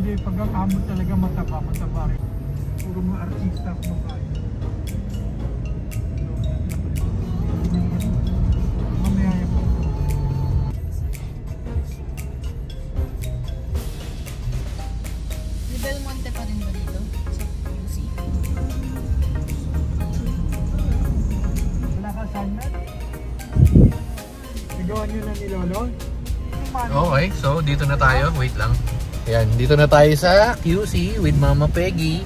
Hindi, pag ang amo talaga mataba rin. Puro mga artista kumakain. Mamaya yan po. Di Belmonte pa rin ba dito? Sa QC? Wala ka assignment? Sigawan nyo na ni Lolo? Okay, so dito na tayo. Wait lang. Ayan, dito na tayo sa QC with Mama Peggy.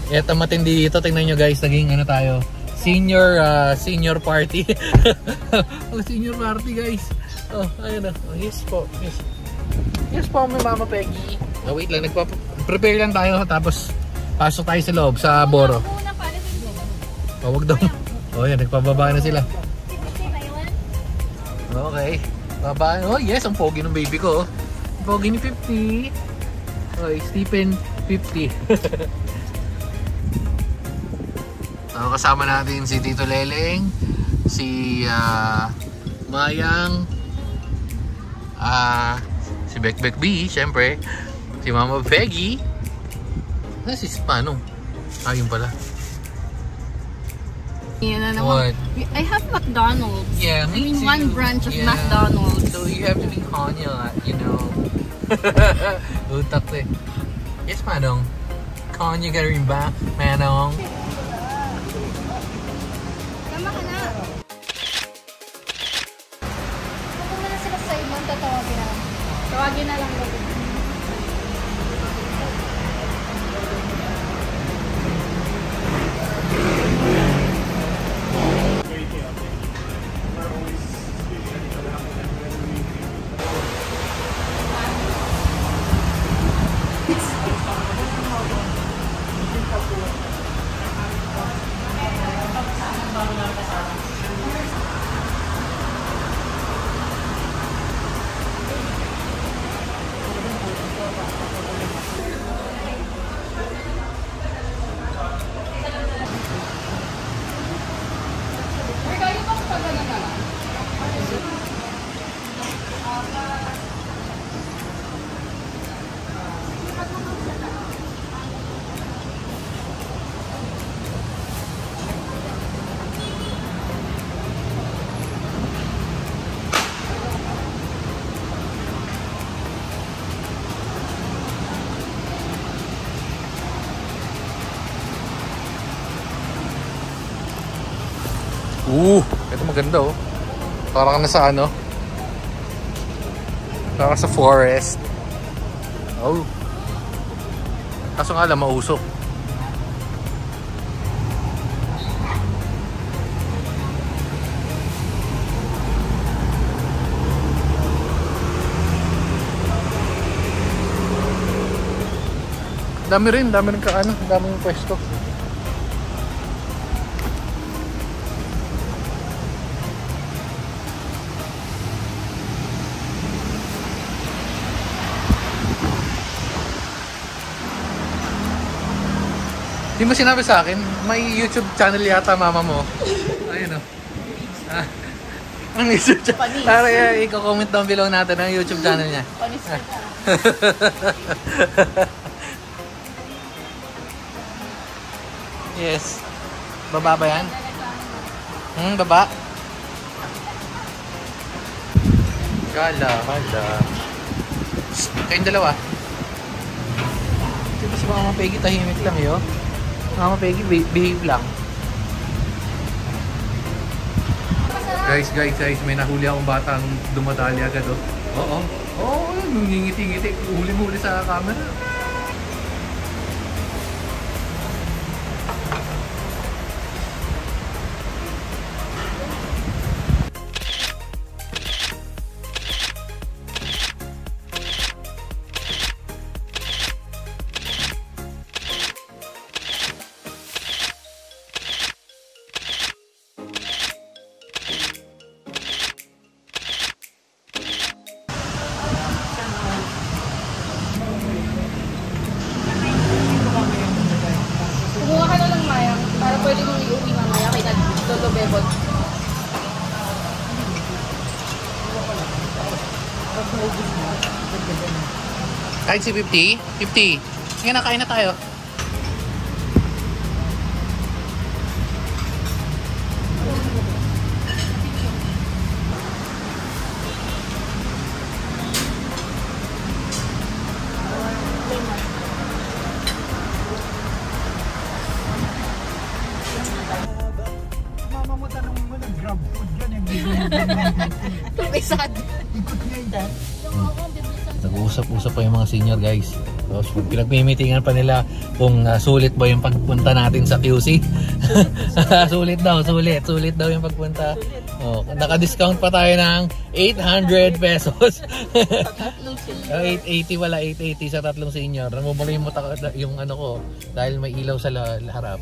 Eto matindi dito. Tingnan nyo guys, naging ano tayo. Senior party. Oh, senior party guys. Oh, ayun na. Oh, yes po. Yes. Yes po, may Mama Peggy. Oh, wait lang. Prepare lang tayo. Tapos, pasok tayo sa loob, sa Boro. Oh, wag daw. Oh, yan. Nagpababa na sila. Okay. Baba. Oh, yes. Ang pogi ng baby ko. Ang pogi ni 50. Okay, Stephen 50. So, kasama natin si Tito Leleng, si Mayang, si Bekbek B, syempre, si Mama Peggy, si Manong. Ayun pala. Yeah, What? I have McDonald's. Yeah, I me mean, too. one branch of Yeah. McDonald's. So you have to be Kanya, you know. Utak to eh. Yes, Manong. Kanya ka rin ba, Manong? Tama ka na. Kung muna sila sa ibang tatawagin na. Tawagin na lang natin. Ito maganda oh. Parang nasa ano? Parang sa forest. Oh. Kaso nga lang mausok. Dami rin ka ano, daming pwesto. Di mo sinabi sa akin, may YouTube channel yata mama mo. Ayun o. Ang YouTube channel. Para i-comment down below natin ang YouTube channel niya. Panis ka na. Yes. Baba ba yan? Baba. Kala. Kayong dalawa. Diba si Mama Peggy tahimik lang yun? Mama Peggy, behave lang. Guys, may nahuli akong batang dumadali agad oh. Oo, ngingiti-ngiti. Huli-huli sa camera. Kain si 50? 50. Sige na, kain na tayo. Mama mo tanong mo ng grab food yan. Tumisad. Ikot niya yun. Nag-uusap-usap pa yung mga senior guys. Tapos pinagmimitingan pa nila kung sulit ba yung pagpunta natin sa QC. Sulit daw yung pagpunta. Oh, naka-discount pa tayo ng 800 pesos. 880 wala, 880 sa tatlong senior. Namumula yung ano ko dahil may ilaw sa harap.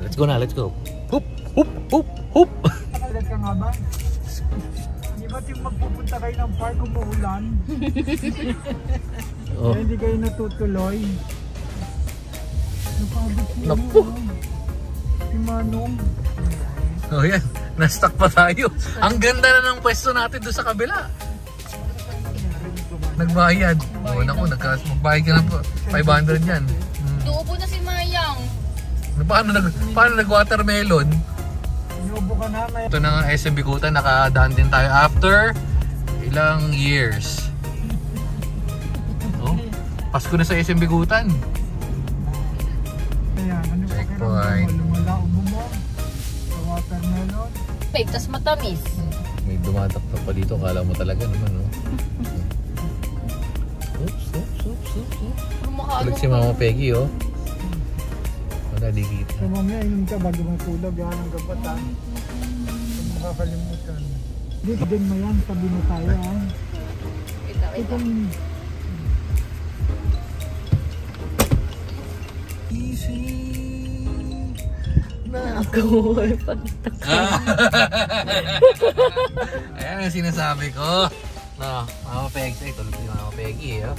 Let's go na, let's go. Hoop, hoop, hoop, hoop. Nakalat ka nga ba? Di ba't yung magpupunta kayo ng park umuulan? Oh. Kaya hindi kayo natutuloy. Napagod siya. Naku. Si Manong. Oh yan, na-stuck pa tayo. Ang ganda na ng pwesto natin doon sa kabila. Nagbayad. Oh, naku, magbayad ka na po. 500 yan. Tuupo na si Mayang. Paano nag-watermelon? Inubo ka na. May... Ito na nga SM Bikutan, nakadaan din tayo after ilang years. Oh, Pasko na sa SM Bikutan. Kaya ano pa Checkpoint. Lumalaubo mo sa watermelon. Fake, tas matamis. May dumataktak pa dito, kala mo talaga naman, no? Oops. Tulog si Mama Peggy, oh. Wala, di kita. So mamaya inom ka bago matulog. Yan ang gabatan. Kung makakalimutan. Dito din mo yan. Sabi mo tayo, ha? Wait lang. Easy na Nakakawal pag Ayan ang sinasabi ko. No, Mama Peggy. Ay, tulog si Mama Peggy, oh.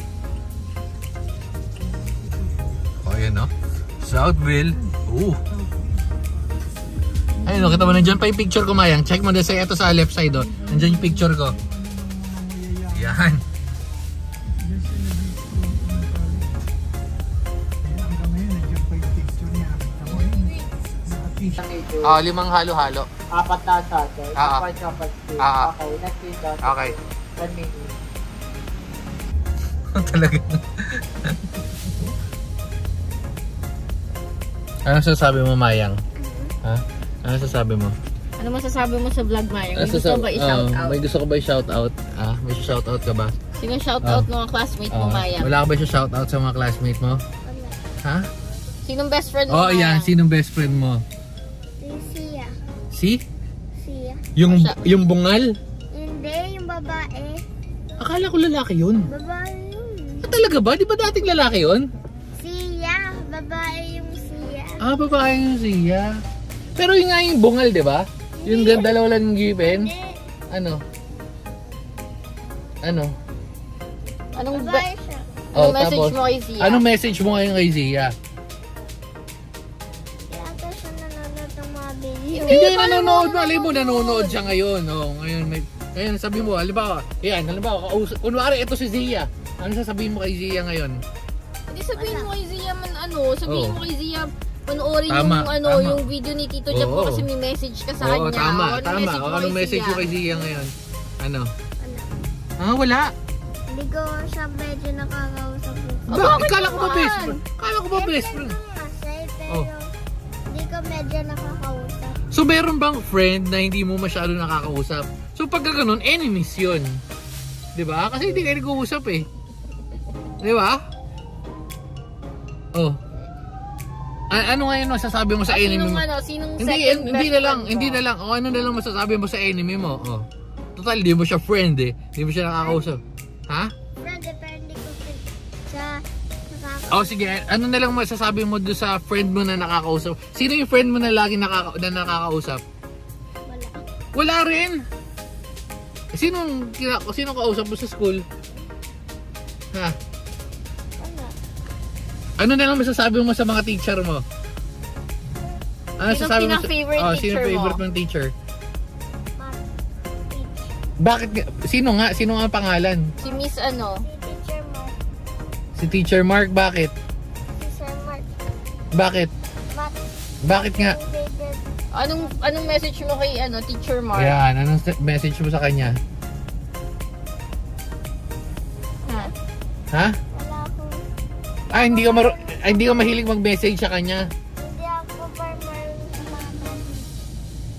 Oh, yan, no? Southville. Ayun, no, kita mo nandiyan pa yung picture ko, Mayang. Check mo dito ito sa left side, oh. Nandiyan yung picture ko. Yan. Ah, 5 halo-halo. 4 na sate. Ah. 4 chocolate cake. Ah. Okay, next week daw. Okay. 1 minute. Talaga. Ano sasabi mo, Mayang? Ha? Ano sasabi mo? Ano masasabi mo sa vlog, Mayang? May gusto ba i-shout out? May gusto ka ba i-shout out? Ah, may shout out ka ba? Sino shout out mga classmate mo, Mayang? Wala ka ba shout out sa mga classmate mo? Ha? Sinong best friend mo, Oh, Mayang? yan. Sinong best friend mo? Siya. Si? Siya. Yung bungal? Hindi, yung babae. Akala ko lalaki yun. Babae yun. Ah, talaga ba? Di ba dating lalaki yun? Siya. Babae yung siya. Ah, babae yung siya. Pero yung nga yung bungal, di ba? Yung dalawa lang yung given. Hindi. Ano? Ano? Anong Babae siya. Anong message mo kay Zia? Anong message mo ngayon kay Zia? Yata siya nanonood ng mga video. Hindi nanonood. Malay mo, nanonood siya ngayon. Oh, ngayon sabi mo, halimbawa, kunwari ito si Zia. Ano sasabihin mo kay Zia ngayon? Hindi sabihin mo kay Zia man sabihin Oo. mo kay Zia panoorin Tama, yung tama. yung video ni Tito Jeff Oo. ko kasi may message ka sa Oo, kanya. tama, O, tama. Anong message mo kay Zia ngayon? Ano? Ah, wala. Hindi ko siya medyo nakakausap. Bakit? Kala ko ba naman? best friend? Kala ko ba best friend? Pero Oh. hindi ko medyo nakakausap. So meron bang friend na hindi mo masyado nakakausap? So pagka ganun, enemies yun. Diba? Kasi hindi kayo nag-uusap eh. Diba? Oh. Ano ngayon masasabi mo sa enemy mo? Sinong Hindi, second hindi best na lang, friend mo? hindi na lang. O ano na lang masasabi mo sa enemy mo? Oh. Total, di mo siya friend eh. Di mo siya nakakausap. Ha? Friend, pero hindi ko siya nakakausap. Oh sige, ano na lang masasabi mo doon sa friend mo na nakakausap? Sino yung friend mo na lagi nakakausap? Wala. Wala rin. Sino kausap mo sa school? Ha? Wala. Ano na lang masasabi mo sa mga teacher mo? Ano Sino sasabi mo pinaka-favorite sino teacher mo? favorite mong teacher? Ma'am. Teacher. Bakit? Sino nga ang pangalan? Si Miss Si teacher mo. Si Teacher Mark, bakit? Si Sir Mark. Bakit? Mat. Bakit nga? David. Anong message mo kay Teacher Mark? Ayan, anong message mo sa kanya? Ha? Ha? Wala akong... Hindi ka mahilig mag-message sa kanya. Hindi ako farmer sa mama.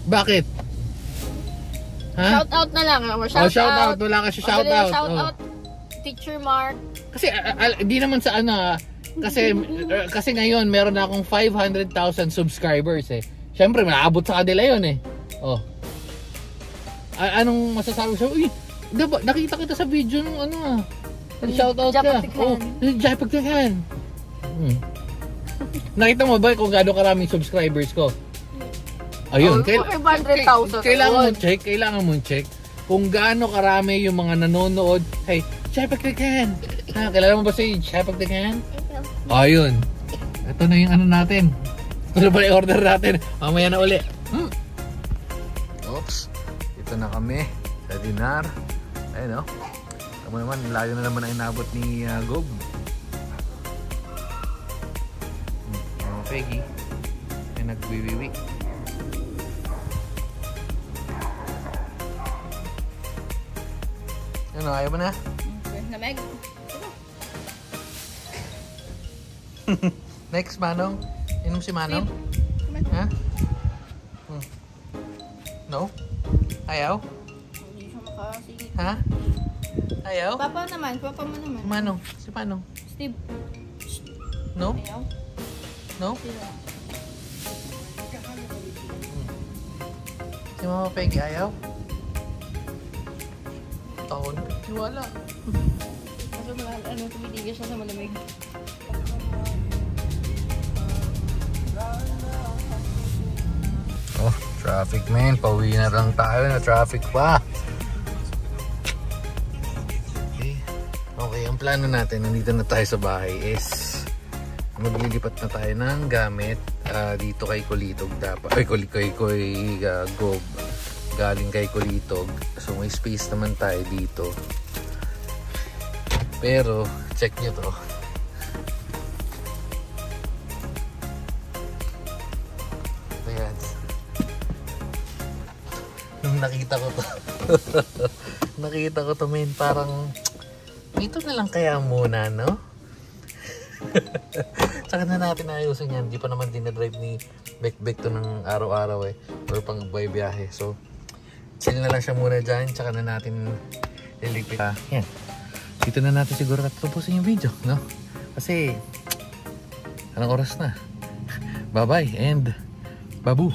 Bakit? Ha? Shout out na lang. Shout out. Wala ka siya shout out. Shout out, Teacher Mark. Kasi di naman sa kasi ngayon meron na akong 500,000 subscribers eh. Syempre maabot sa kanila 'yon eh. Oh. Anong masasabi sa uy, diba, nakita kita sa video nung shout out ka. Oh, Japagtakan. Nakita mo ba kung gaano karaming subscribers ko? Ayun, 500,000. kailangan mo check kung gaano karami yung mga nanonood. Hey, Japagtakan. Kilala mo ba si Japagtakan? Ikaw. Ayun. Ito na yung natin. Ito na pala yung order natin. Mamaya na uli. Oops. Ito na kami sa dinar. Ayun o. Tama naman, layo na naman ang inabot ni Gob. Mama Peggy. Ay nagwiwiwi. Ano, ayaw mo na? Nameg. Next, Manong. Inom si Manong? Ha? No? Ayaw? Hindi siya makasingit. Ha? Ayaw? Papa mo naman. Manong? Si Manong? Steve. No? Ayaw. No? Si Mama Peggy ayaw? Taon? Wala. Kasi tumitigil siya sa malamig. Oh, traffic man. Pauwi na lang tayo na traffic pa. Okay, ang plano natin, nandito na tayo sa bahay is maglilipat na tayo ng gamit dito kay Kulitog dapat. Ay, kay Gob. Galing kay Kulitog. So may space naman tayo dito. Pero, check nyo to. Ayan. Nung nakita ko to. Nakita ko to, men. Parang, dito na lang kaya muna, no? Tsaka na natin ayusin yan. Di pa naman dinadrive ni Bek to ng araw-araw eh. Or pang biyahe. So, chill na lang siya muna dyan. Tsaka na natin lilipit. Yan. Dito na natin siguro tapusin yung video, no? Kasi, anong oras na? Bye-bye and babu!